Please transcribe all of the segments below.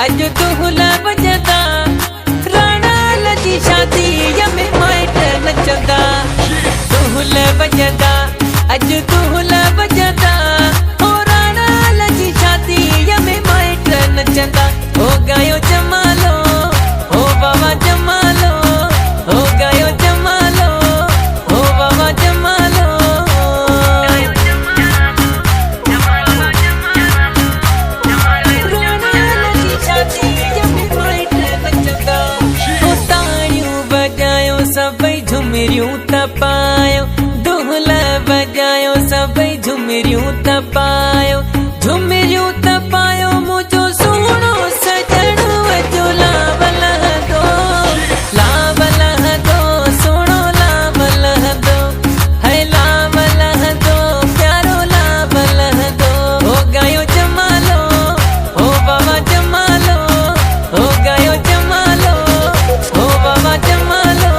अज दूल्हा बजदा राणा लजी शादी में माइट नचंदा। दूल्हा बजदा अज दूल्हा बजदा ओ राणा लजी शादी में माइट नचंदा। हो गयो जमालो हो बाबा जमालो, हो गयो जमालो हो बाबा जमालो। झुमरियूं तपायो दूल्हा बजायो सभई झुमरियूं तपायो, झुमरियूं तपायो मुझो सुनो सजणो अजो लाभ लहंदो, लाभ लहंदो सुनो लाभ लहंदो, है लाभ लहंदो प्यारो लाभ लहंदो। हो गयो जमालो हो बाबा जमालो, हो गयो जमालो हो बाबा जमालो।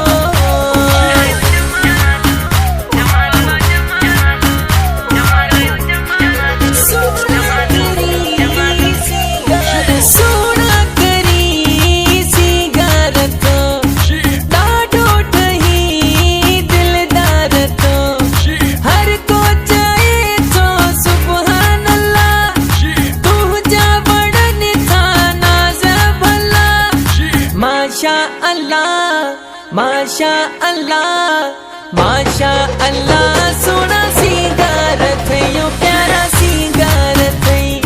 माशा अल्लाह माशा अल्लाह सोना सिंगार थयो प्यारा सिंगार थई।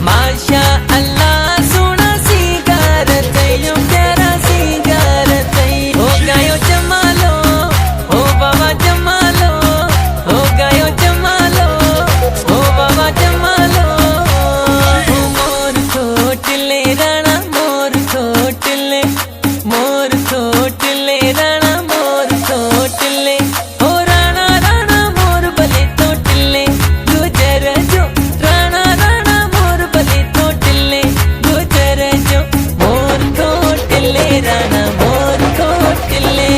माशा अल्लाह सोना सिंगार थयो प्यारा सिंगार थई। हो गयो जमालो हो बाबा जमालो, हो गयो जमालो हो बाबा जमालो। मोर खोटले राणा मोर खोटले, मोर खोटले राणा मोर खोटले, ओ राणा राणा मोर भले तोटले गुजर जो, राणा राणा मोर भले तोटले गुजर जो। मोर खोटले राणा मोर खोटले,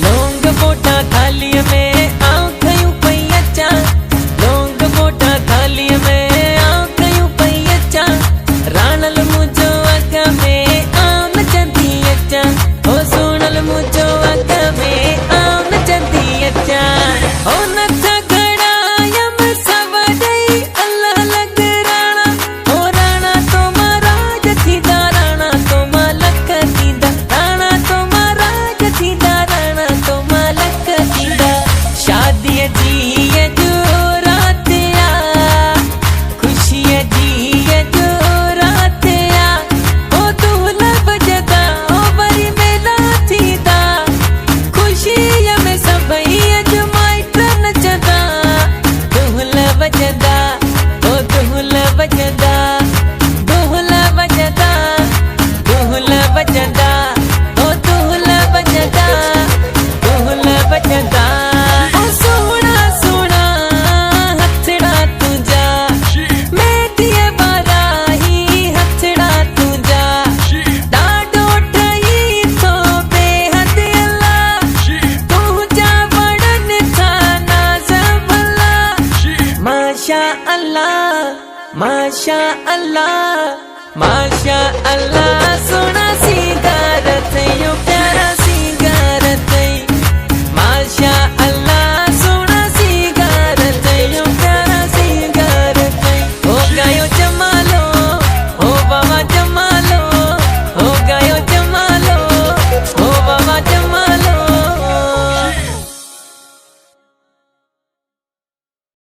लौंग मोटा थालीअ में आऊं खयूं पई अचां, लौंग मोटा थालीअ में आऊं खयूं पई अचां। राणल मुझो अॻ में आऊं नचंदी अचां, ओ सुणल मुझो अॻ में आऊं नचंदी अचां। ओ नथ घड़ायम सभ ॾेई अल्लाह लग राणा, ओ राणा तो महाराज थींदा, राणा तो मालक थींदा, राणा तो महाराज थींदा, राणा तो मालक थींदा। शादीअ जी अॼु रात आ, ख़ुशीअ जी अॼु रात आ, ओ दूल्हा बजदा ओ वरी मेला थींदा। ख़ुशीअ में सभई अॼु माइट नचंदा। दूल्हा बजदा ओ दूल्हा बजदा, दूल्हा बजदा दूल्हा बजदा, ओ दूल्हा बजदा दूल्हा बजदा। ओ सोहणा सोहणा हथड़ा तुंहिंजा, मेहंदीअ वारा ही हथड़ा तुंहिंजा, ॾाढो ठही थो बेहद अल्लाह, तुंहिंजा वणनि था नाज़ भला। माशा अल्लाह माशा अल्लाह माशा अल्लाह सोना सिंगार